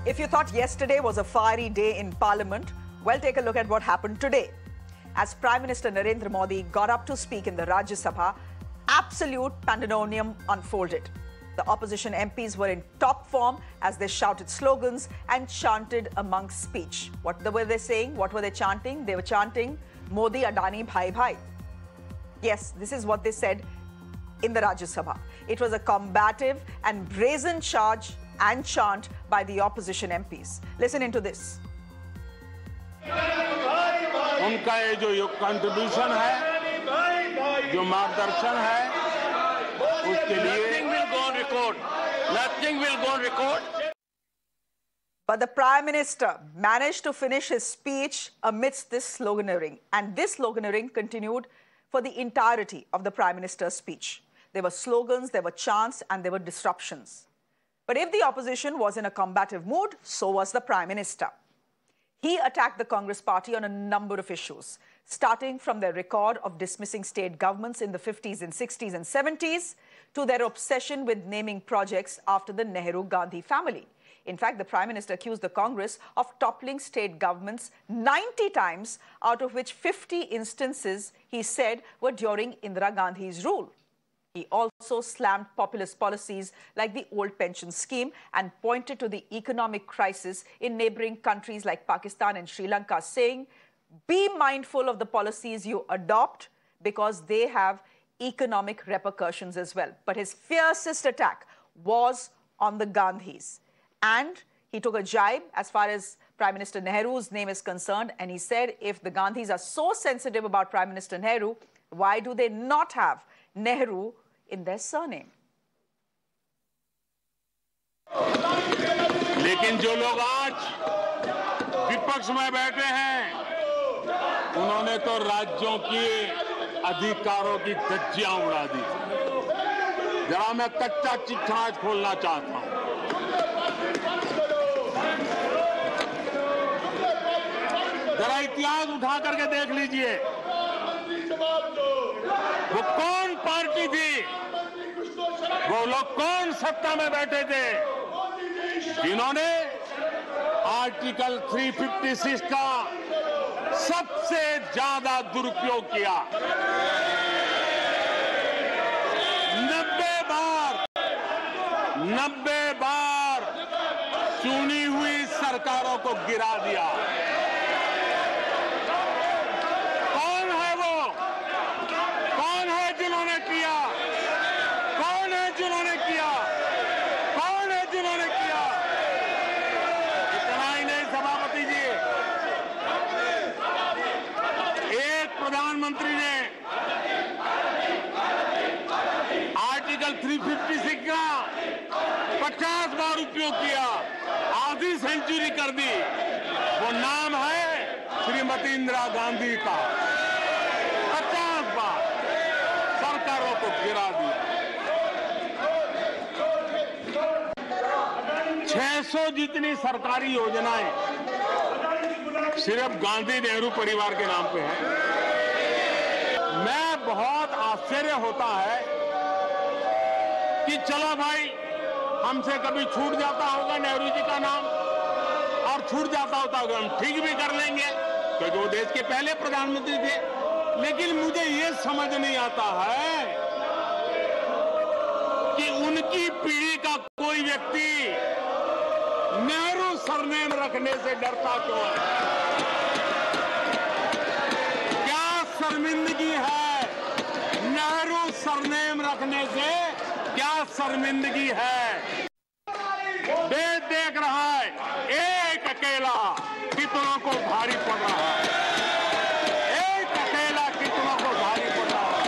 If you thought yesterday was a fiery day in Parliament, well, take a look at what happened today. As Prime Minister Narendra Modi got up to speak in the Rajya Sabha, absolute pandemonium unfolded. The opposition MPs were in top form as they shouted slogans and chanted amongst speech. What were they saying? What were they chanting? They were chanting, Modi Adani Bhai Bhai. Yes, this is what they said in the Rajya Sabha. It was a combative and brazen charge and chant by the opposition MPs. Listen into this. उनका ये जो contribution है, जो मार्गदर्शन है, उसके लिए nothing will go on record. Nothing will go on record. But the Prime Minister managed to finish his speech amidst this sloganeering, and this sloganeering continued for the entirety of the Prime Minister's speech. There were slogans, there were chants, and there were disruptions. But if the opposition was in a combative mood, so was the Prime Minister. He attacked the Congress party on a number of issues, starting from their record of dismissing state governments in the 50s and 60s and 70s to their obsession with naming projects after the Nehru-Gandhi family. In fact, the Prime Minister accused the Congress of toppling state governments 90 times, out of which 50 instances, he said, were during Indira Gandhi's rule. He also slammed populist policies like the old pension scheme and pointed to the economic crisis in neighboring countries like Pakistan and Sri Lanka, saying, be mindful of the policies you adopt because they have economic repercussions as well. But his fiercest attack was on the Gandhis. And he took a jibe as far as Prime Minister Nehru's name is concerned. And he said, if the Gandhis are so sensitive about Prime Minister Nehru, why do they not have Nehru in their surname? लेकिन जो लोग आज विपक्ष में बैठे हैं, उन्होंने तो राज्यों की अधिकारों की धज्जियां उड़ा दी। जरा मैं कच्चा चिट्ठा आज खोलना चाहता हूं। जरा इतिहास उठा करके देख लीजिए, वो कौन पार्टी थी, वो लोग कौन सत्ता में बैठे थे जिन्होंने आर्टिकल 356 का सबसे ज्यादा दुरुपयोग किया। 90 बार चुनी हुई सरकारों को गिरा दिया। कौन है वो? कौन है जिन्होंने किया? कौन है जिन्होंने किया? कौन है जिन्होंने किया? इतना ही नहीं सभापति जी, एक प्रधानमंत्री ने आर्टिकल 356 का 50 बार उपयोग किया, आधी सेंचुरी कर दी। वो नाम है श्रीमती इंदिरा गांधी का। 50 बार सरकारों को गिरा दिया। 600 जितनी सरकारी योजनाएं सिर्फ गांधी नेहरू परिवार के नाम पे है। मैं बहुत आश्चर्य होता है कि चलो भाई, हमसे कभी छूट जाता होगा नेहरू जी का नाम, और छूट जाता होता होगा हम ठीक भी कर लेंगे क्योंकि वो देश के पहले प्रधानमंत्री थे। लेकिन मुझे ये समझ नहीं आता है कि उनकी पीढ़ी का कोई व्यक्ति नेहरू सरनेम रखने से डरता क्यों है? क्या शर्मिंदगी है नेहरू सरनेम रखने से? क्या शर्मिंदगी है? देश देख रहा है एक अकेला कितनों को भारी पड़ रहा है। एक अकेला कितनों को भारी पड़ रहा है।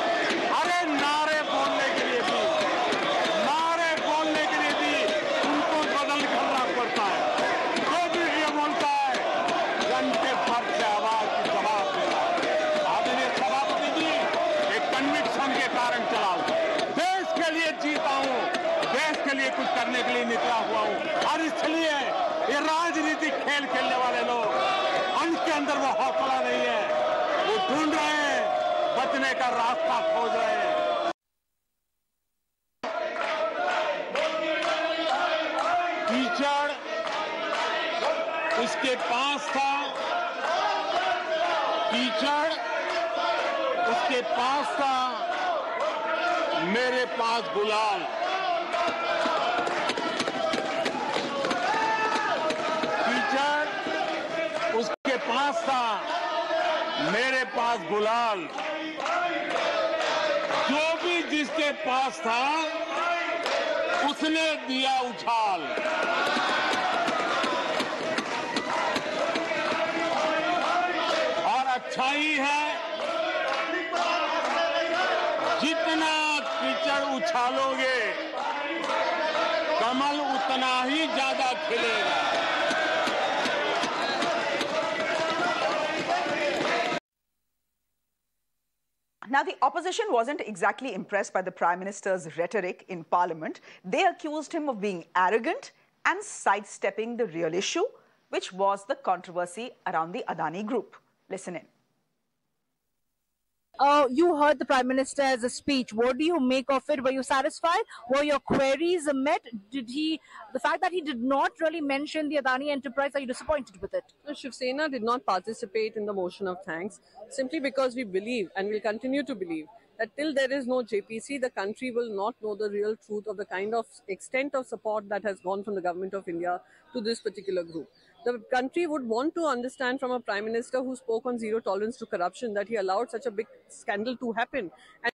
अरे नारे बोलने के लिए भी, नारे बोलने के लिए भी उनको बदल करना पड़ता है। जो भी ये बोलता है घंटे भर से आवाज की जवाब देता है। आदरणीय सभापति जी, एक कन्विक्शन के कारण चला हूं, देश के लिए जीता हूं, देश के लिए कुछ करने के लिए निकला हुआ हूं। और इसलिए ये राजनीतिक खेल खेलने वाले लोग, उनके अंदर वो हौसला नहीं है, वो ढूंढ रहे हैं, बचने का रास्ता खोज रहे हैं। कीचड़ उसके पास था कीचड़, उसके पास था मेरे पास गुलाल। कीचड़ उसके पास था, मेरे पास गुलाल। जो भी जिसके पास था उसने दिया उछाल। और अच्छा ही है, जितना कीचड़ उछालोगे कमल उतना ही ज्यादा खिलेगा। Now, the opposition wasn't exactly impressed by the Prime Minister's rhetoric in Parliament. They accused him of being arrogant and sidestepping the real issue, which was the controversy around the Adani Group. Listen in. You heard the Prime Minister's speech. What do you make of it? Were you satisfied? Were your queries met? The fact that he did not really mention the Adani enterprise, are you disappointed with it? Shiv Sena did not participate in the motion of thanks simply because we believe and will continue to believe that till there is no JPC, the country will not know the real truth of the kind of extent of support that has gone from the government of India to this particular group. The country would want to understand from a Prime Minister who spoke on zero tolerance to corruption that he allowed such a big scandal to happen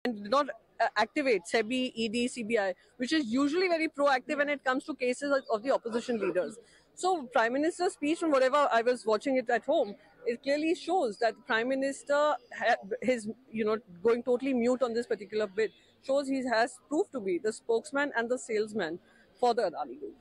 and did not activate SEBI, ED, CBI, which is usually very proactive when it comes to cases of the opposition leaders. So Prime Minister's speech, from whatever I was watching it at home, it clearly shows that the Prime Minister is, going totally mute on this particular bit, shows he has proved to be the spokesman and the salesman for the Adani Group.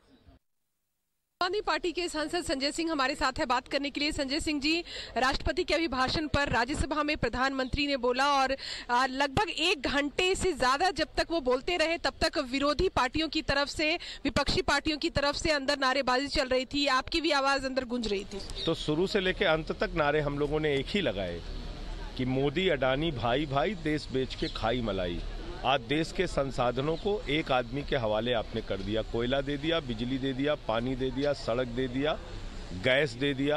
आदमी party के सांसद संजय सिंह हमारे साथ है बात करने के लिए। संजय सिंह जी, राष्ट्रपति के अभिभाषण पर राज्यसभा में प्रधानमंत्री ने बोला और लगभग 1 घंटे से ज्यादा जब तक वो बोलते रहे तब तक विरोधी पार्टियों की तरफ से, विपक्षी पार्टियों की तरफ से अंदर नारेबाजी चल रही थी, आपकी भी आवाज अंदर गूंज रही थी। तो शुरू से लेकर अंत तक नारे हम लोगों ने एक ही लगाए कि मोदी अडानी भाई भाई, देश बेच के खाई मलाई। आज देश के संसाधनों को एक आदमी के हवाले आपने कर दिया। कोयला दे दिया, बिजली दे दिया, पानी दे दिया, सड़क दे दिया, गैस दे दिया,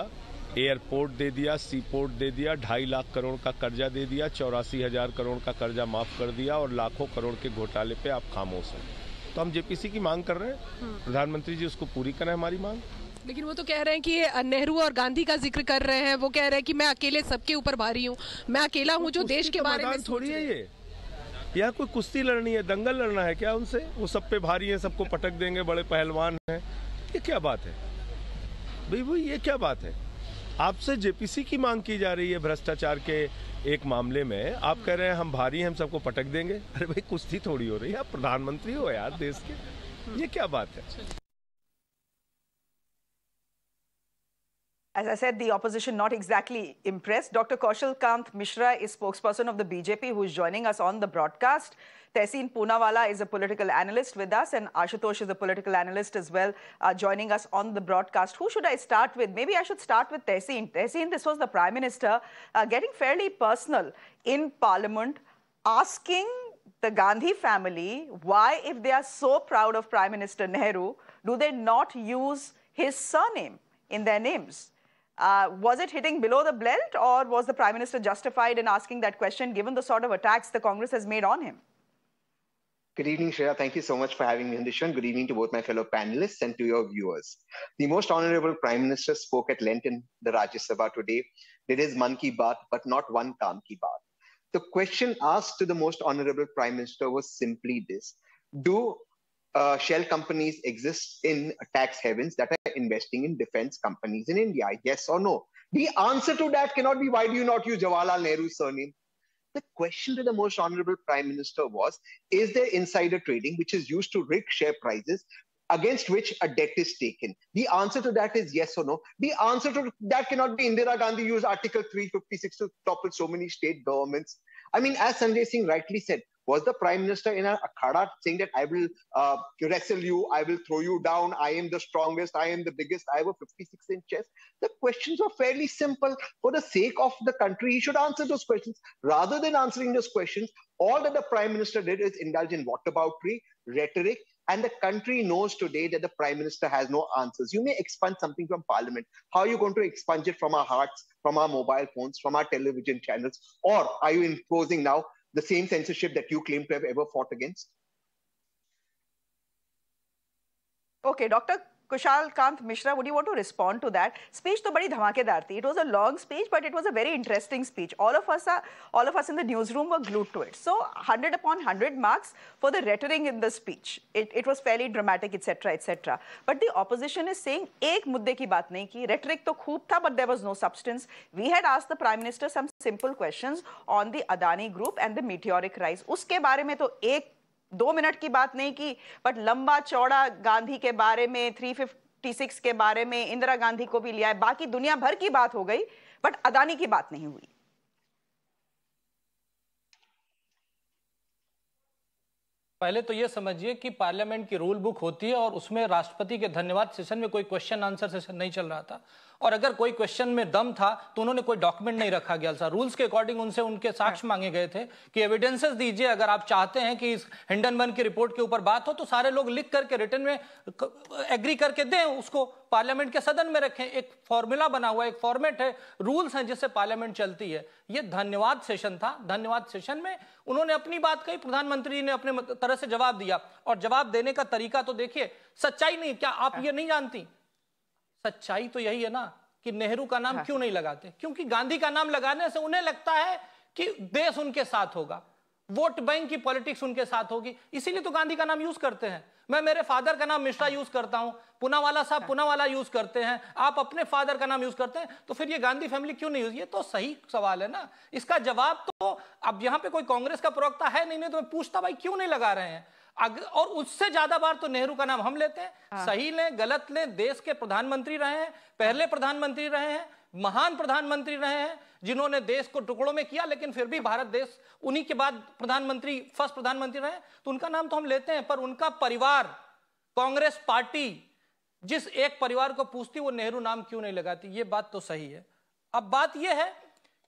एयरपोर्ट दे दिया, सी पोर्ट दे दिया, 2.5 लाख करोड़ का कर्जा दे दिया, 84,000 करोड़ का कर्जा माफ कर दिया और लाखों करोड़ के घोटाले पे आप खामोश हैं। तो हम जेपीसी की मांग कर रहे हैं, प्रधानमंत्री जी उसको पूरी करें हमारी मांग। लेकिन वो तो कह रहे हैं कि नेहरू और गांधी का जिक्र कर रहे हैं। वो कह रहे हैं कि मैं अकेले सबके ऊपर भारी हूँ, मैं अकेला हूँ जो देश के बारे में थोड़ी है ये। यहाँ कोई कुश्ती लड़नी है, दंगल लड़ना है क्या उनसे? वो सब पे भारी है, सबको पटक देंगे, बड़े पहलवान हैं। ये क्या बात है भाई, ये क्या बात है? आपसे जेपीसी की मांग की जा रही है भ्रष्टाचार के एक मामले में, आप कह रहे हैं हम भारी हैं, हम सबको पटक देंगे। अरे भाई कुश्ती थोड़ी हो रही है, आप प्रधानमंत्री हो यार देश के, ये क्या बात है? As I said, the opposition not exactly impressed. Dr. Kaushal Kant Mishra is spokesperson of the BJP who is joining us on the broadcast. Tehseen Poonawala is a political analyst with us, and Ashutosh is a political analyst as well, joining us on the broadcast. Who should I start with? Maybe I should start with Tehseen. Tehseen, this was the Prime Minister getting fairly personal in Parliament, asking the Gandhi family why, if they are so proud of Prime Minister Nehru, do they not use his surname in their names? Was it hitting below the belt, or was the Prime Minister justified in asking that question given the sort of attacks the Congress has made on him? Good evening, Shreya. Thank you so much for having me on the show. And good evening to both my fellow panelists and to your viewers. The Most Honorable Prime Minister spoke at length in the Rajya Sabha today, did his Man Ki Baat, but not one Kaam Ki Baat. The question asked to the Most Honorable Prime Minister was simply this: do shell companies exist in tax havens that are investing in defense companies in India? Yes or no? The answer to that cannot be, why do you not use Jawaharlal Nehru's surname? The question to the Most Honorable Prime Minister was, is there insider trading which is used to rig share prices against which a debt is taken? The answer to that is yes or no. The answer to that cannot be Indira Gandhi used Article 356 to topple so many state governments. I mean, as Sanjay Singh rightly said, was the Prime Minister in an akhada saying that I will wrestle you, I will throw you down, I am the strongest, I am the biggest, I have a 56-inch chest? The questions were fairly simple. For the sake of the country, he should answer those questions. Rather than answering those questions, all that the Prime Minister did is indulge in whataboutery, rhetoric, And the country knows today that the Prime Minister has no answers. You may expunge something from Parliament. How are you going to expunge it from our hearts, from our mobile phones, from our television channels? Or are you imposing now the same censorship that you claim to have ever fought against? Okay, Dr. Kushal Kant Mishra, would you want to respond to that? Speech to badi dhamakedar thi. It was a long speech, but it was a very interesting speech. All of us in the newsroom were glued to it. So 100 upon 100 marks for the rhetoric in the speech. It was fairly dramatic, etc., etc. But the opposition is saying, ek mudde ki baat nahi ki. Rhetoric to khoob tha, but there was no substance. We had asked the Prime Minister some simple questions on the Adani Group and the meteoric rise. Uske baare mein to ek 2 minute की बात नहीं की, but लंबा चौड़ा गांधी के बारे में, 356 के बारे में, इंदिरा गांधी को भी लिया है, बाकी दुनिया भर की बात हो गई, बट अदानी की बात नहीं हुई। पहले तो ये समझिए कि पार्लियामेंट की रूल बुक होती है और उसमें राष्ट्रपति के धन्यवाद सेशन में कोई क्वेश्चन आंसर सेशन नहीं चल रहा था, और अगर कोई क्वेश्चन में दम था तो उन्होंने कोई डॉक्यूमेंट नहीं रखा गया था। रूल्स के अकॉर्डिंग उनसे उनके साक्ष्य मांगे गए थे कि एविडेंसेस दीजिए, अगर आप चाहते हैं कि इस हिंडनबर्ग की रिपोर्ट के ऊपर बात हो तो सारे लोग लिख करके रिटर्न में एग्री करके दें, उसको पार्लियामेंट के सदन में रखें। एक फॉर्मूला बना हुआ है, एक फॉर्मेट है, रूल्स हैं जिससे पार्लियामेंट चलती है। ये धन्यवाद सेशन था। धन्यवाद सेशन में उन्होंने अपनी बात कही, प्रधानमंत्री ने अपने तरह से जवाब दिया, और जवाब देने का तरीका तो देखिए, सच्चाई नहीं। क्या आप ये नहीं जानती? सच्चाई तो यही है ना कि नेहरू का नाम क्यों नहीं लगाते? क्योंकि गांधी का नाम लगाने से उन्हें लगता है कि देश उनके साथ होगा, वोट बैंक की पॉलिटिक्स उनके साथ होगी, इसीलिए तो गांधी का नाम यूज करते हैं। मैं मेरे फादर का नाम मिश्रा यूज करता हूं, पूनावाला साहब पूनावाला यूज करते हैं, आप अपने फादर का नाम यूज करते हैं, तो फिर ये गांधी फैमिली क्यों नहीं यूज? ये तो सही सवाल है ना। इसका जवाब तो अब यहां पे कोई कांग्रेस का प्रवक्ता है नहीं तो मैं पूछता भाई क्यों नहीं लगा रहे हैं। और उससे ज्यादा बार तो नेहरू का नाम हम लेते हैं। सही लें गलत लें, देश के प्रधानमंत्री रहे हैं, पहले प्रधानमंत्री रहे हैं, महान प्रधानमंत्री रहे हैं जिन्होंने देश को टुकड़ों में किया, लेकिन फिर भी भारत देश उन्हीं के बाद प्रधानमंत्री फर्स्ट प्रधानमंत्री रहे, तो उनका नाम तो हम लेते हैं। पर उनका परिवार, कांग्रेस पार्टी जिस एक परिवार को पूछती वो नेहरू नाम क्यों नहीं लगाती, ये बात तो सही है। अब बात यह है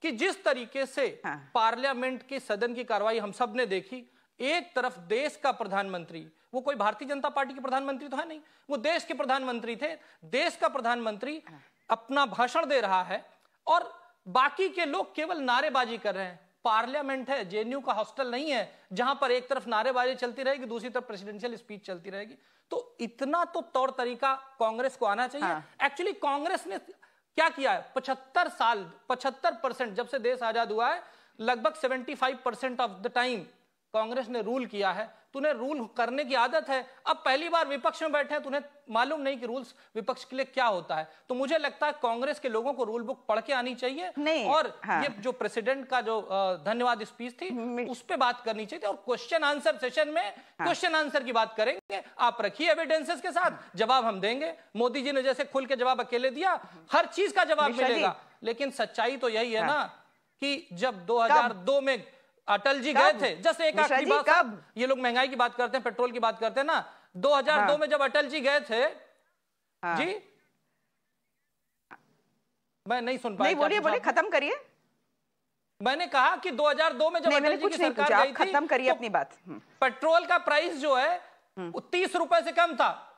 कि जिस तरीके से पार्लियामेंट के सदन की कार्रवाई हम सब ने देखी, एक तरफ देश का प्रधानमंत्री, वो कोई भारतीय जनता पार्टी के प्रधानमंत्री तो है नहीं, वो देश के प्रधानमंत्री थे, देश का प्रधानमंत्री अपना भाषण दे रहा है और बाकी के लोग केवल नारेबाजी कर रहे हैं। पार्लियामेंट है, जेएनयू का हॉस्टल नहीं है जहां पर एक तरफ नारेबाजी चलती रहेगी, दूसरी तरफ प्रेसिडेंशियल स्पीच चलती रहेगी। तो इतना तो तौर तरीका कांग्रेस को आना चाहिए। एक्चुअली कांग्रेस ने क्या किया है, 75% जब से देश आजाद हुआ है, लगभग 75% ऑफ द टाइम कांग्रेस ने रूल किया है। तूने रूल करने की आदत है, अब पहली बार विपक्ष में बैठे हैं, तूने मालूम नहीं कि रूल्स विपक्ष के लिए क्या होता है। तो मुझे लगता है कांग्रेस के लोगों को रूल बुक पढ़ के आनी चाहिए नहीं, और ये जो प्रेसिडेंट का जो धन्यवाद स्पीच थी उस पे बात करनी चाहिए, और क्वेश्चन आंसर सेशन में क्वेश्चन आंसर की बात करेंगे। आप रखिए एविडेंसेस के साथ, जवाब हम देंगे। मोदी जी ने जैसे खुल के जवाब अकेले दिया, हर चीज का जवाब मिलेगा। लेकिन सच्चाई तो यही है ना कि जब 2002 में अटल जी गए थे, जैसे एक आखिरी बात, ये लोग महंगाई की बात करते हैं, पेट्रोल की बात करते हैं ना, 2002 में जब अटल जी गए थे, जी मैं नहीं सुन पाया, नहीं बोलिए, खत्म करिए। मैंने कहा कि 2002 में जब अटल जी की सरकार गई थी, खत्म करिए अपनी बात। पेट्रोल का प्राइस जो है 30 रुपए से कम था,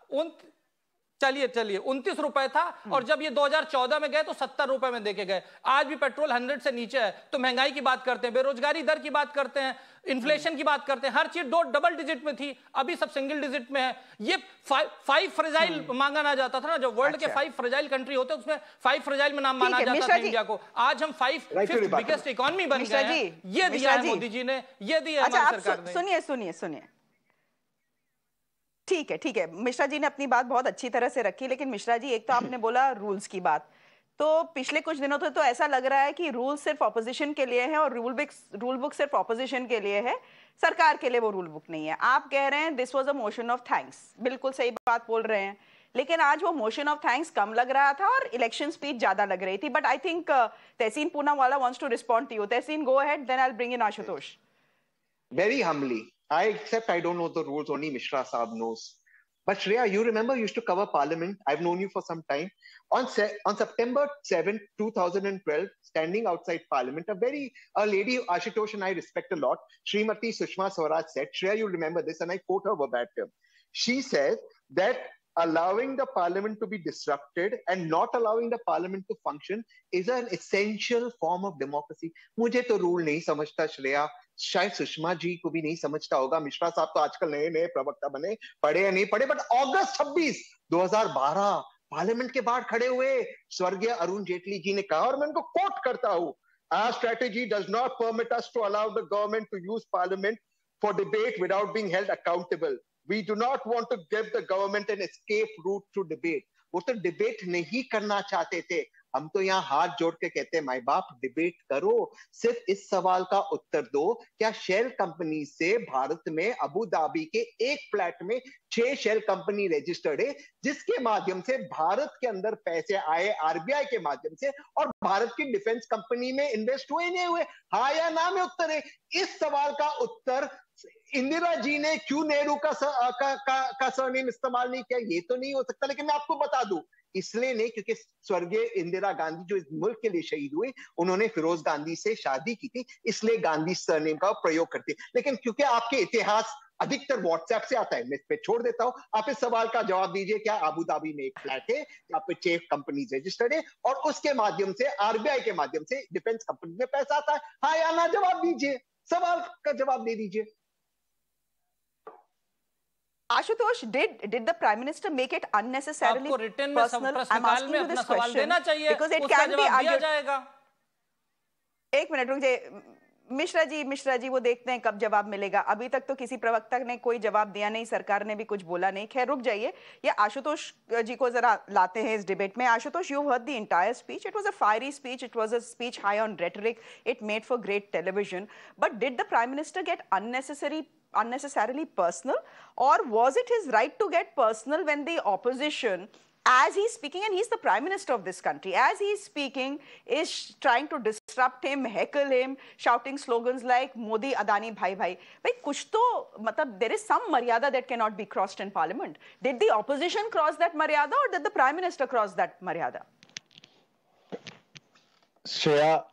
चलिए 29 रुपए था, और जब ये 2014 में गए तो 70 रुपए में देके गए। आज भी पेट्रोल 100 से नीचे है। तो महंगाई की बात करते हैं, बेरोजगारी दर की बात करते हैं, इन्फ्लेशन की बात करते हैं, हर चीज डबल डिजिट में थी, अभी सब सिंगल डिजिट में है। ये 5 फ्रेजाइल मांगा ना जाता था ना, जो वर्ल्ड के 5 फ्रेजाइल कंट्री होते हैं उसमें 5 फ्रेजाइल में नाम माना जाता था इंडिया को। आज हम 5th बिगेस्ट इकोनॉमी बन गए हैं। ये दिया है मोदी जी ने, ये दिया है हमारी सरकार ने। सुनिए, ठीक है, मिश्रा जी ने अपनी बात बहुत अच्छी तरह से रखी, लेकिन मिश्रा जी, एक तो आपने बोला रूल्स की बात, तो पिछले कुछ दिनों से तो ऐसा लग रहा है कि रूल सिर्फ ऑपोजिशन के लिए है और रूल बुक सिर्फ ऑपोजिशन के लिए है, सरकार के लिए वो रूल बुक नहीं है। आप कह रहे हैं this was a motion of thanks, बिल्कुल सही बात बोल रहे हैं, लेकिन आज वो मोशन ऑफ थैंक्स कम लग रहा था और इलेक्शन स्पीच ज्यादा लग रही थी। But I think Tehseen Poonawalla wants to respond to you. Tehseen, go ahead, then I will bring in Ashutosh. Very humbly, I accept I don't know the rules, only Mishra Saab knows. But Shreya, you remember you used to cover Parliament. I've known you for some time. On September 7, 2012, standing outside Parliament, a lady, Ashutosh and I respect a lot, Srimati Sushma Swaraj said, Shreya, you remember this, and I quote her verbatim. She said that allowing the Parliament to be disrupted and not allowing the Parliament to function is an essential form of democracy. मुझे तो rule नहीं समझता श्रेया, शायद सुषमा जी को भी नहीं समझता होगा, मिश्रा साहब तो आजकल नए नए प्रवक्ता बने, पढ़े या नहीं पढ़े, बट अगस्त 26, 2012 पार्लियामेंट के बाहर खड़े हुए स्वर्गीय अरुण जेटली जी ने कहा, और मैं उनको कोट करता हूं, our strategy does not permit us to allow the government to use parliament for debate without being held accountable. We do not want to give the government an escape route through debate. वो तो debate नहीं करना चाहते थे, हम तो यहाँ हाथ जोड़ के कहते हैं माई बाप डिबेट करो, सिर्फ इस सवाल का उत्तर दो, क्या शेल कंपनी से भारत में अबू धाबी के एक फ्लैट में 6 शेल कंपनी रजिस्टर्ड है, जिसके माध्यम से भारत के अंदर पैसे आए आरबीआई के माध्यम से, और भारत की डिफेंस कंपनी में इन्वेस्ट हुए नहीं हुए, हाँ या ना में उत्तर है। इस सवाल का उत्तर इंदिरा जी ने क्यों नेहरू का सरनेम इस्तेमाल नहीं किया, ये तो नहीं हो सकता, लेकिन मैं आपको बता दूं, इसलिए नहीं क्योंकि स्वर्गीय इंदिरा गांधी जो इस मुल्क के लिए शहीद हुए, उन्होंने फिरोज गांधी से शादी की थी, इसलिए गांधी सरनेम का प्रयोग करते। लेकिन क्योंकि आपके इतिहास अधिकतर व्हाट्सएप से आता है, मैं इस पे छोड़ देता हूं, आप इस सवाल का जवाब दीजिए, क्या अबू धाबी में एक फ्लैट है, यहाँ पे 6 कंपनी रजिस्टर्ड है, और उसके माध्यम से आरबीआई के माध्यम से डिफेंस कंपनी में पैसा आता है, हाँ या ना जवाब दीजिए, सवाल का जवाब दे दीजिए। Ashutosh, did the Prime Minister make it unnecessarily personal? I'm asking you this question because it can be argued. एक मिनट रुक जाइए मिश्रा जी वो देखते हैं कब जवाब मिलेगा, अभी तक तो किसी प्रवक्ता ने कोई जवाब दिया नहीं, सरकार ने भी कुछ बोला नहीं। खैर रुक जाइए, ये आशुतोष जी को जरा लाते हैं इस डिबेट में। Ashutosh, you heard the entire speech. It was a fiery speech. It was a speech high on rhetoric. It made for great television. But did the Prime Minister get unnecessarily personal, or was it his right to get personal when the opposition, as he's speaking, and he's the Prime Minister of this country, as he's speaking, is trying to disrupt him, heckle him, shouting slogans like Modi, Adani, Bhai Bhai. Bhai, kuch to, matlab, there is some maryada that cannot be crossed in Parliament. Did the opposition cross that maryada, or did the Prime Minister cross that maryada? Shreya,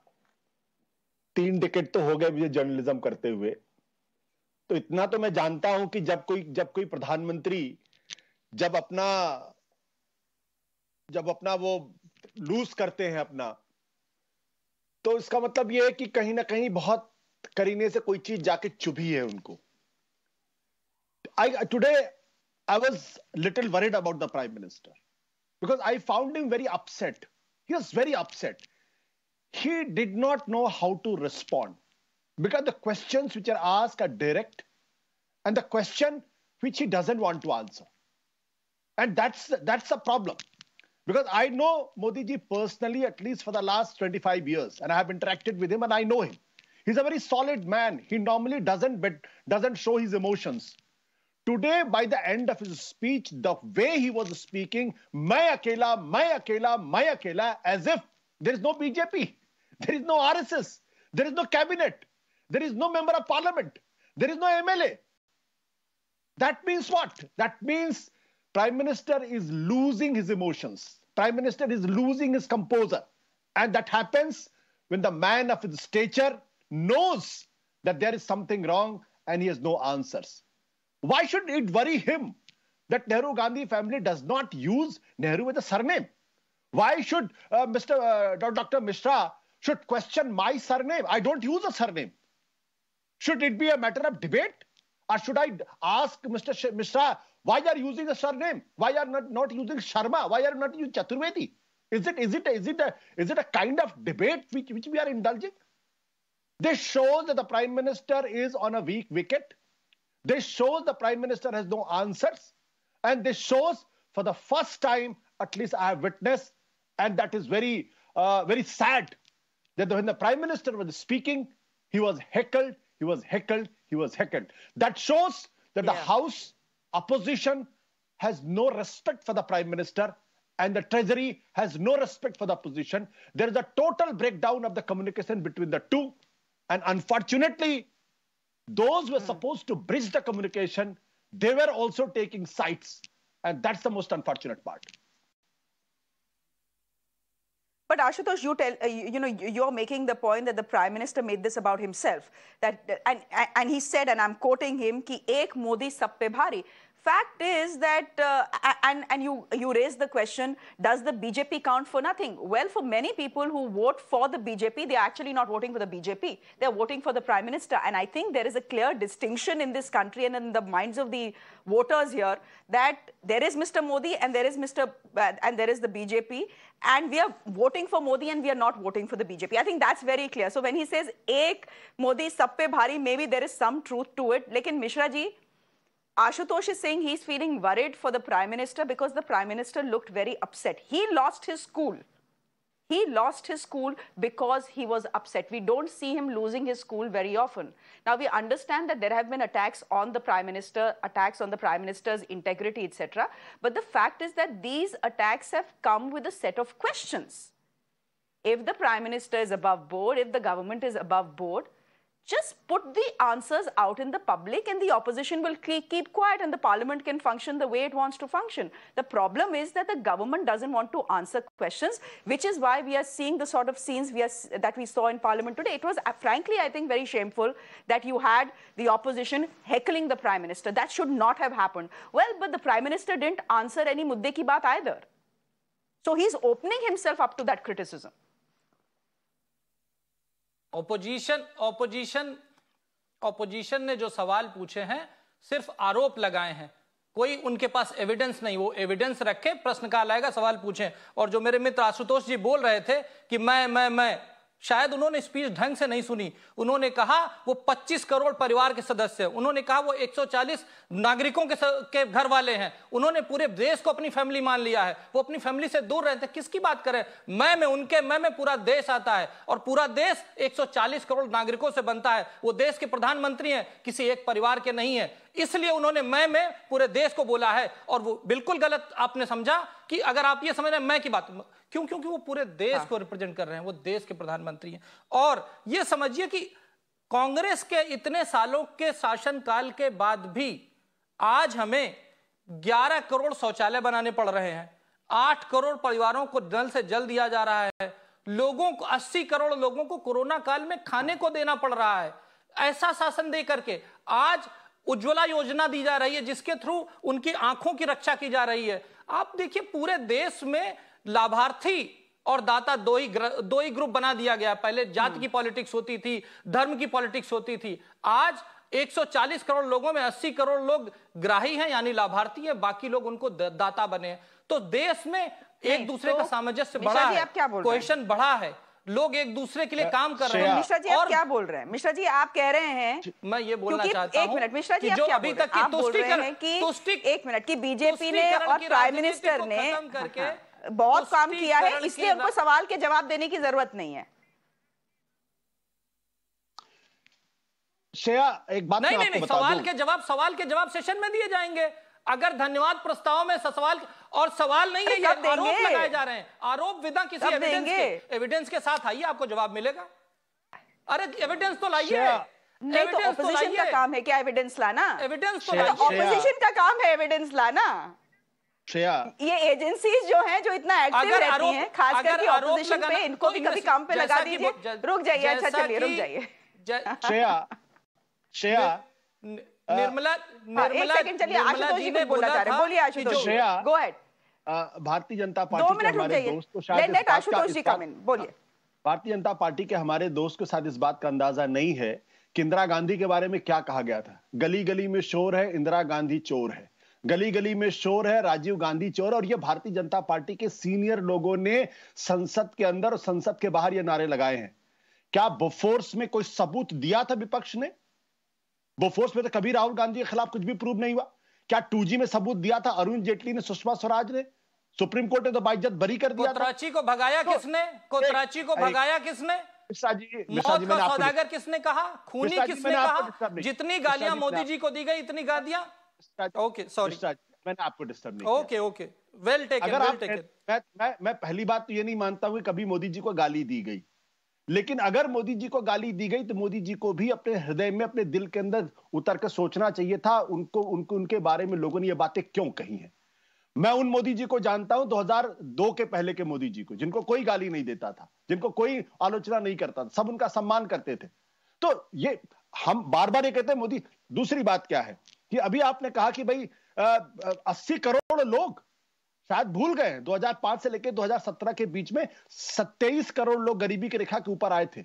3 decade तो हो गए मुझे journalism करते हुए, तो इतना तो मैं जानता हूं कि जब कोई प्रधानमंत्री जब अपना वो लूज करते हैं अपना, तो इसका मतलब ये है कि कहीं ना कहीं बहुत करीने से कोई चीज जाके चुभी है उनको। Today I was little worried about the Prime Minister because I found him very upset. He was very upset. He did not know how to respond because the questions which are asked are direct and the question which he doesn't want to answer. And that's a problem. Because I know Modi ji personally at least for the last 25 years, and I have interacted with him and I know him. He's a very solid man. He normally doesn't show his emotions. Today, by the end of his speech, the way he was speaking, main akela, as if there is no BJP, there is no RSS, there is no cabinet, there is no member of parliament, there is no MLA. That means what? That means Prime Minister is losing his emotions. Prime Minister is losing his composure. And that happens when the man of his stature knows that there is something wrong and he has no answers. Why should it worry him that Nehru Gandhi family does not use Nehru with a surname? Why should Dr. Mishra should question my surname? I don't use a surname. Should it be a matter of debate? Or should I ask Mr. Mishra, why are you using a surname? Why are not using Sharma? Why are you not using Chaturvedi? Is it a kind of debate which we are indulging? This shows that the Prime Minister is on a weak wicket. This shows the Prime Minister has no answers. And this shows for the first time, at least I have witnessed, and that is very, very sad, that when the Prime Minister was speaking, he was heckled, he was heckled, he was heckled. That shows that the House opposition has no respect for the Prime Minister and the Treasury has no respect for the opposition. There is a total breakdown of the communication between the two. And unfortunately, those who were supposed to bridge the communication, they were also taking sides. And that's the most unfortunate part. But Ashutosh, you're making the point that the Prime Minister made this about himself. And he said, and I'm quoting him, कि एक मोदी सब पे भारी. Fact is that, and you raised the question, does the BJP count for nothing? Well, for many people who vote for the BJP, they're actually not voting for the BJP. They're voting for the Prime Minister. And I think there is a clear distinction in this country and in the minds of the voters here that there is Mr. Modi and there is the BJP. And we are voting for Modi and we are not voting for the BJP. I think that's very clear. So when he says, ek Modi sab pe bhari, maybe there is some truth to it. Lekin Mishra ji, Ashutosh is saying he's feeling worried for the Prime Minister because the Prime Minister looked very upset. He lost his cool. He lost his cool because he was upset. We don't see him losing his cool very often. Now, we understand that there have been attacks on the Prime Minister, attacks on the Prime Minister's integrity, etc. But the fact is that these attacks have come with a set of questions. If the Prime Minister is above board, if the government is above board, just put the answers out in the public and the opposition will keep quiet and the parliament can function the way it wants to function. The problem is that the government doesn't want to answer questions, which is why we are seeing the sort of scenes that we saw in parliament today. It was, frankly, I think, very shameful that you had the opposition heckling the Prime Minister. That should not have happened. Well, but the Prime Minister didn't answer any mudde ki baat either. So he's opening himself up to that criticism. Opposition ने जो सवाल पूछे हैं सिर्फ आरोप लगाए हैं, कोई उनके पास एविडेंस नहीं. वो एविडेंस रखे, प्रश्नकाल आएगा, सवाल पूछें. और जो मेरे मित्र आशुतोष जी बोल रहे थे कि मैं शायद उन्होंने स्पीच ढंग से नहीं सुनी. उन्होंने कहा वो 25 करोड़ परिवार के सदस्य, उन्होंने कहा वो 140 नागरिकों के घर वाले हैं. उन्होंने पूरे देश को अपनी फैमिली मान लिया है. वो अपनी फैमिली से दूर रहते. किसकी बात करें? मैं पूरा देश आता है और पूरा देश 140 करोड़ नागरिकों से बनता है. वो देश के प्रधानमंत्री हैं, किसी एक परिवार के नहीं है. इसलिए उन्होंने मैं पूरे देश को बोला है. और वो बिल्कुल गलत आपने समझा कि अगर आप ये समझ रहे हैं मैं की बात, क्योंकि वो पूरे देश को रिप्रेजेंट कर रहे हैं. वो देश के प्रधानमंत्री हैं. और ये समझिए कि कांग्रेस के इतने सालों के शासनकाल के बाद भी आज हमें 11 करोड़ शौचालय बनाने पड़ रहे हैं. 8 करोड़ परिवारों को नल से जल दिया जा रहा है. लोगों को 80 करोड़ लोगों को कोरोना काल में खाने को देना पड़ रहा है. ऐसा शासन दे करके आज उज्ज्वला योजना दी जा रही है जिसके थ्रू उनकी आंखों की रक्षा की जा रही है. आप देखिए पूरे देश में लाभार्थी और दाता दो ही ग्रुप बना दिया गया. पहले जाति की पॉलिटिक्स होती थी, धर्म की पॉलिटिक्स होती थी. आज 140 करोड़ लोगों में 80 करोड़ लोग ग्राही हैं यानी लाभार्थी हैं, बाकी लोग उनको दाता बने हैं. तो देश में एक दूसरे का सामंजस्य बढ़ा है, कोहेशन बढ़ा है, लोग एक दूसरे के लिए काम कर रहे हैं. मिश्रा जी आप क्या बोल रहे हैं? मिश्रा जी आप कह रहे हैं, मैं ये बोलना चाहता हूं, एक मिनट मिश्रा जी, आप अभी तक आप बोल रहे हैं कि एक मिनट की बीजेपी ने और प्राइम मिनिस्टर ने बहुत काम किया है, इसलिए उनको सवाल के जवाब देने की जरूरत नहीं है. श्रेया एक बात नहीं, सवाल के जवाब सेशन में दिए जाएंगे. अगर धन्यवाद प्रस्ताव में सवाल नहीं है, ये आरोप लगाए जा रहे हैं. आरोप विदा किसी एविडेंस के साथ आइए, आपको जवाब मिलेगा. अरे एविडेंस तो लाइए. नहीं तो ऑपोजिशन का काम है क्या एविडेंस लाना? एविडेंस तो ऑपोजिशन का काम है एविडेंस लाना. श्रेया ये एजेंसीज जो हैं जो इतना एक्टिव रहती हैं, खास करके ऑपोजिशन पे, इनको भी कभी काम पे लगा दीजिए. रुक जाइए, अच्छा चलिए रुक जाइए. श्रेया निर्मला जी ने बोला जा रहा है. बोलिए Ashutosh, go ahead. Bharatiya Janata party के हमारे दोस्त को शायद आशुतोष जी कमेंट बोलिए. भारतीय जनता पार्टी के हमारे दोस्त को शायद इस बात का अंदाजा नहीं है कि इंदिरा गांधी के बारे में क्या कहा गया था. गली गली में शोर है, इंदिरा गांधी चोर है. गली गली में शोर है, राजीव गांधी चोर. और ये भारतीय जनता पार्टी के सीनियर लोगों ने संसद के अंदर और संसद के बाहर ये नारे लगाए हैं. क्या बोफोर्स में कोई सबूत दिया था विपक्ष ने? बोफोर्स में तो कभी राहुल गांधी के खिलाफ कुछ भी प्रूव नहीं हुआ. क्या 2G में सबूत दिया था अरुण जेटली ने, सुषमा स्वराज ने? सुप्रीम कोर्ट ने तो बाइज्जत बरी कर दिया. कोतराची को भगाया किसने? कोतराची को भगाया किसने? मौत का सौदागर किसने कहा? खूनी किसने कहा? जितनी गालियां मोदी जी को दी गई इतनी गालियां. ओके सॉरी, मैंने आपको डिस्टर्ब नहीं. Okay well taken. मैं पहली बात तो ये नहीं मानता हूं कि कभी मोदी जी को गाली दी गई. लेकिन अगर मोदी जी को गाली दी गई तो मोदी जी को भी अपने हृदय में, अपने दिल के अंदर उतर कर सोचना चाहिए था उनको उनके बारे में लोगों ने ये बातें क्यों कही हैं. मैं उन मोदी जी को जानता हूं 2002 के पहले के मोदी जी को, जिनको कोई गाली नहीं देता था, जिनको कोई आलोचना नहीं करता था, सब उनका सम्मान करते थे। तो ये हम बार बार ये कहते हैं मोदी। दूसरी बात क्या है कि अभी आपने कहा कि भाई 80 करोड़ लोग शायद भूल गए, 2005 से लेकर 2017 के बीच में 27 करोड़ लोग गरीबी की रेखा के ऊपर आए थे।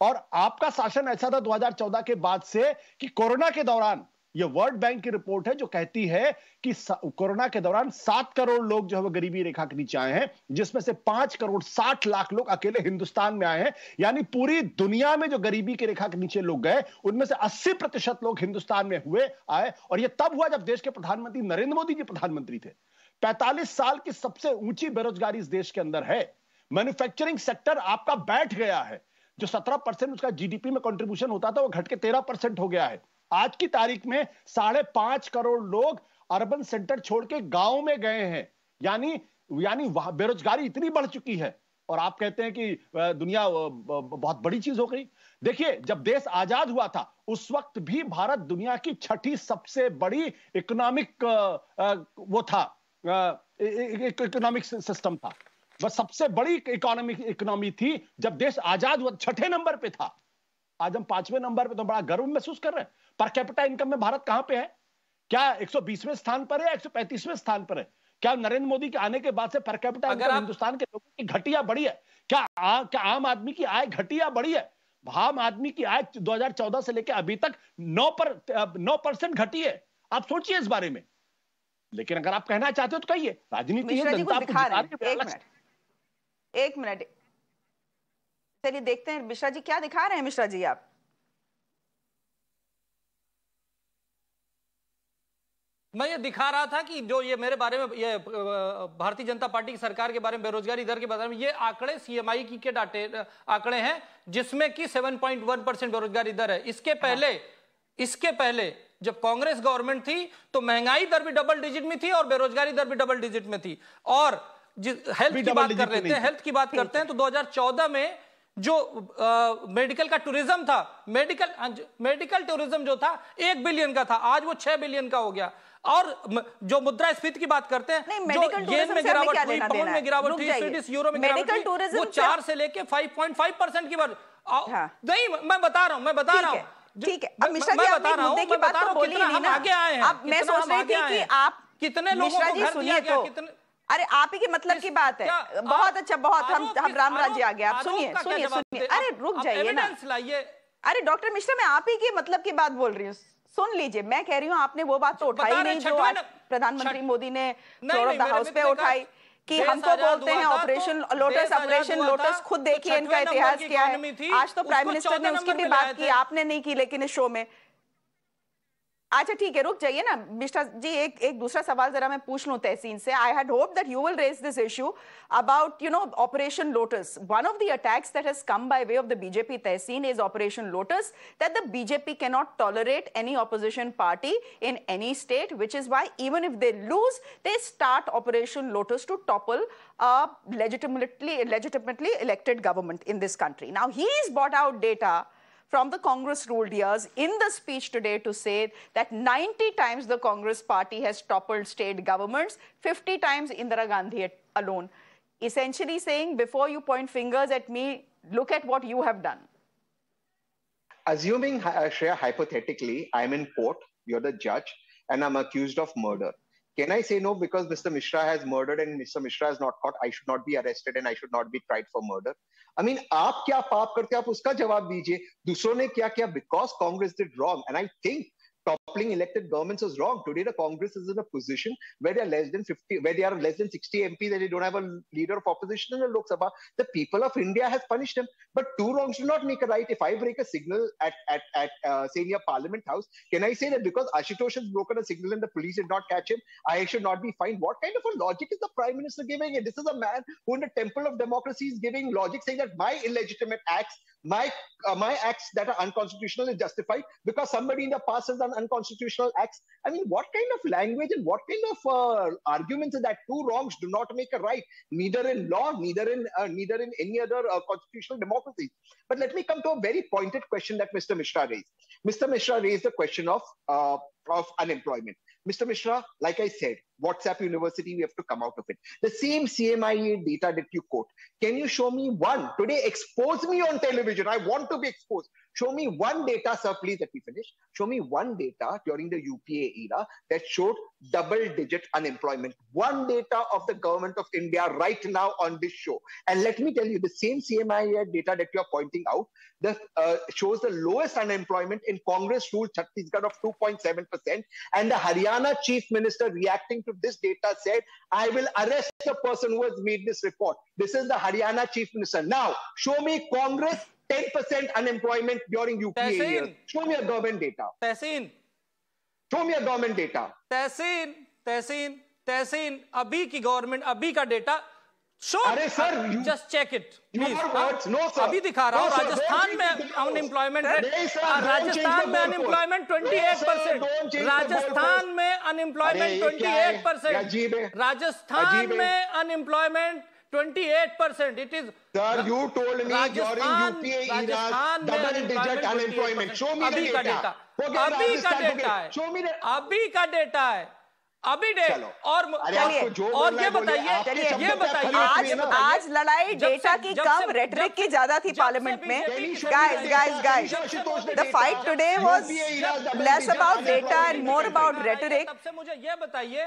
और आपका शासन ऐसा था 2014 के बाद से कि कोरोना के दौरान, ये वर्ल्ड बैंक की रिपोर्ट है जो कहती है कि कोरोना के दौरान 7 करोड़ लोग जो है वो गरीबी रेखा के नीचे आए हैं, जिसमें से 5 करोड़ 60 लाख लोग अकेले हिंदुस्तान में आए हैं। यानी पूरी दुनिया में जो गरीबी की रेखा के नीचे लोग गए, उनमें से 80% लोग हिंदुस्तान में आए। और यह तब हुआ जब देश के प्रधानमंत्री नरेंद्र मोदी जी प्रधानमंत्री थे। 45 साल की सबसे ऊंची बेरोजगारी इस देश के अंदर है। मैन्युफैक्चरिंग सेक्टर आपका बैठ गया है। जो 17% उसका जीडीपी में कंट्रीब्यूशन होता था, वो घट के 13% हो गया है। आज की तारीख में 5.5 करोड़ लोग अर्बन सेंटर छोड़ के गांव में गए हैं। यानी वहां बेरोजगारी इतनी बढ़ चुकी है। और आप कहते हैं कि दुनिया बहुत बड़ी चीज हो गई। देखिए, जब देश आजाद हुआ था उस वक्त भी भारत दुनिया की 6ठी सबसे बड़ी इकोनॉमिक वो था, इकोनॉमिक सिस्टम था। वह सबसे बड़ी इकोनॉमी थी जब देश आजाद हुआ, 6ठे नंबर पे था। आज हम 5वें नंबर पे, तो बड़ा गर्व महसूस कर रहे हैं। पर कैपिटा इनकम में भारत कहां पे है? क्या 120वें स्थान पर है या 135वें स्थान पर है? क्या नरेंद्र मोदी के आने के बाद से पर कैपिटा इनकम हिंदुस्तान के लोगों की घटी या बढ़ी है? क्या आम आदमी की आय घटी या बढ़ी है? आम आदमी की आय 2014 से लेकर अभी तक 9% घटी है। आप सोचिए इस बारे में। लेकिन अगर आप कहना चाहते हो तो कहिए, राजनीति है, जनता आपको जिता रही है। एक मिनट, चलिए देखते हैं मिश्रा जी क्या दिखा रहे हैं। मिश्रा जी आप मैं ये दिखा रहा था कि जो ये मेरे बारे में, ये भारतीय जनता पार्टी की सरकार के बारे में, बेरोजगारी दर के बारे में, ये आंकड़े सीएमआई के डाटे आंकड़े हैं, जिसमें कि 7.1% बेरोजगारी दर है। इसके पहले जब कांग्रेस गवर्नमेंट थी तो महंगाई दर भी डबल डिजिट में थी और बेरोजगारी दर भी डबल डिजिट में थी। और हेल्थ की बात कर लेते हैं, हेल्थ की बात करते हैं तो 2014 में जो मेडिकल का टूरिज्म था, मेडिकल टूरिज्म जो था 1 बिलियन का था, आज वो 6 बिलियन का हो गया। और जो मुद्रास्फीति की बात करते हैं, जो येन में गिरावट हुई, पाउंड में गिरावट हुई, स्वीडिश यूरो में गिरावट हुई, वो 4 से लेके 5.5% की बात। नहीं, मैं बता रहा हूं ठीक है। अब मिश्रा जी आपने मुद्दे की बात तो बोली नहीं ना। अब मैं सोच रही थी कि आप कितने लोगों को घर दिया गया, कितने, अरे आप ही के मतलब की बात है। बहुत अच्छा, बहुत हम रामराज जी आ गए। आप सुनिए। अरे रुक जाइए ना। अरे डॉक्टर मिश्रा, मैं आप ही के मतलब की बात बोल रही हूँ, सुन लीजिए। मैं कह रही हूँ आपने वो बात तो उठाई नहीं जो आज प्रधानमंत्री मोदी ने फ्लोर ऑफ द हाउस पे उठाई कि हमको बोलते हैं ऑपरेशन लोटस। खुद देखिए इनका इतिहास क्या है। आज तो प्राइम मिनिस्टर ने उसकी भी बात की, आपने नहीं की लेकिन इस शो में। अच्छा ठीक है, रुक जाइए ना मिश्रा जी। एक दूसरा सवाल जरा मैं पूछ लूं तहसीन से। I had hoped that you will raise this issue about Operation Lotus. One of the attacks that has come by way of the BJP Tehseen is Operation Lotus, that the BJP cannot tolerate any opposition party in any state, which is why even if they lose, they start Operation Lotus to topple a legitimately elected government in this country. Now he's brought out data from the Congress ruled years in the speech today to say that 90 times the Congress party has toppled state governments, 50 times Indira Gandhi alone. Essentially saying, before you point fingers at me, look at what you have done. Assuming, Shreya, hypothetically, I'm in court, you're the judge, and I'm accused of murder. Can I say no because Mr. Mishra has murdered and Mr. Mishra is not caught? I should not be arrested and I should not be tried for murder. I mean, आप क्या पाप करते हैं, आप उसका जवाब दीजिए। दूसरों ने क्या किया because Congress did wrong, and I think toppling elected governments is wrong. Today, the Congress is in a position where they are less than 60 MPs, and they don't have a leader of opposition in the Lok Sabha. The people of India has punished them. But two wrongs do not make a right. If I break a signal at say near Parliament House, can I say that because Ashutosh has broken a signal and the police did not catch him, I should not be fined? What kind of a logic is the Prime Minister giving? And this is a man who in the temple of democracy is giving logic, saying that my illegitimate acts, my acts that are unconstitutional is justified because somebody in the past has done unconstitutional acts. I mean, what kind of language and what kind of arguments is that? Two wrongs do not make a right, neither in law, neither in any other constitutional democracy. But let me come to a very pointed question that Mr. Mishra raised. Mr. Mishra raised the question of unemployment. Mr. Mishra, like I said, WhatsApp University, we have to come out of it. The same CMIA data that you quote. Can you show me one? Today, expose me on television. I want to be exposed. Show me one data, sir, please, that we finish. Show me one data during the UPA era that showed double-digit unemployment. One data of the government of India right now on this show. And let me tell you, the same CMIA data that you're pointing out that shows the lowest unemployment in Congress-ruled Chhattisgarh of 2.7%. And the Haryana Chief Minister reacting to this data said, I will arrest the person who has made this report. This is the Haryana Chief Minister. Now, show me Congress 10% unemployment during UPA years. Show me a government data. Tehseen. Show me a government data. तहसीन. अभी की government, अभी का data. Show. अरे sir, just check it. Your words, no sir. अभी दिखा रहा हूँ. राजस्थान में अनएम्प्लॉयमेंट रेट. राजस्थान में अनएम्प्लॉयमेंट 28%. राजस्थान में अनएम्प्लॉयमेंट 28%. राजस्थान में unemployment 28%. It is. Sir, you told me during UPA era double-digit unemployment. Show me the data. अभी का डेटा है. Show me the. अभी का डेटा है. अभी डेट. और ये बताइए. आज लड़ाई डेटा की कम, रेटरिक की ज्यादा थी पार्लियामेंट में. Guys, the fight today was less about data and more about rhetoric. तब से मुझे ये बताइए,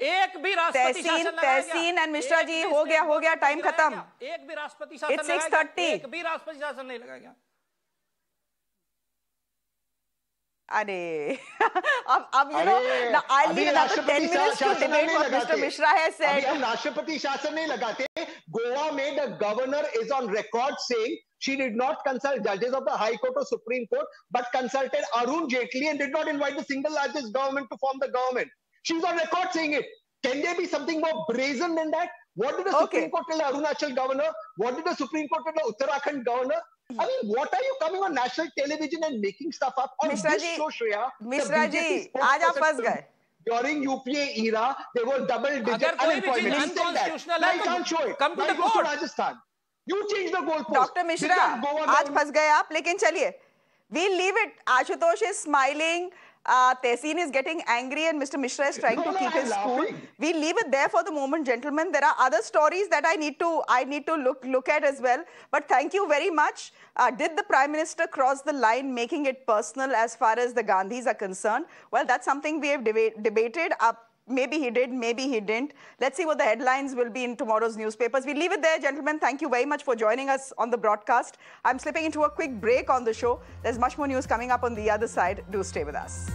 एक भी राष्ट्रपति शासन लगाया गया? तहसीन एंड मिश्रा जी, हो गया टाइम खत्म. एक भी राष्ट्रपति शासन It's लगाया गया? 6:30. एक भी राष्ट्रपति शासन नहीं लगाया गया. अरे अब you know, I'll need another 10 minutes to debate what Mr. Mishra has said. हम राष्ट्रपति शासन नहीं लगाते. Goa में the governor is on record saying she did not consult judges of the High Court or Supreme Court, but consulted Arun Jaitley and did not invite the single largest government to form the government. She's on record saying it. Can there be something more brazen than that? What did the Supreme Court tell the Arunachal governor? What did the Supreme Court tell the Uttarakhand governor? I mean, what are you coming on national television and making stuff up on this show, Shreya? Mishra ji, आज आप फंस गए. During UPA era, there was double-digit unemployment. I can't show it. Come to the court. Rajasthan. You change the goalpost. Dr. Mishra, आज फंस गए आप, लेकिन चलिए. We'll leave it. Ashutosh is smiling. Tehseen is getting angry and Mr. Mishra is trying to keep his cool. We'll leave it there for the moment, gentlemen. There are other stories that I need to look at as well. But thank you very much. Did the Prime Minister cross the line, making it personal as far as the Gandhis are concerned? Well, that's something we have debated. Maybe he did, maybe he didn't. Let's see what the headlines will be in tomorrow's newspapers. We'll leave it there, gentlemen. Thank you very much for joining us on the broadcast. I'm slipping into a quick break on the show. There's much more news coming up on the other side. Do stay with us.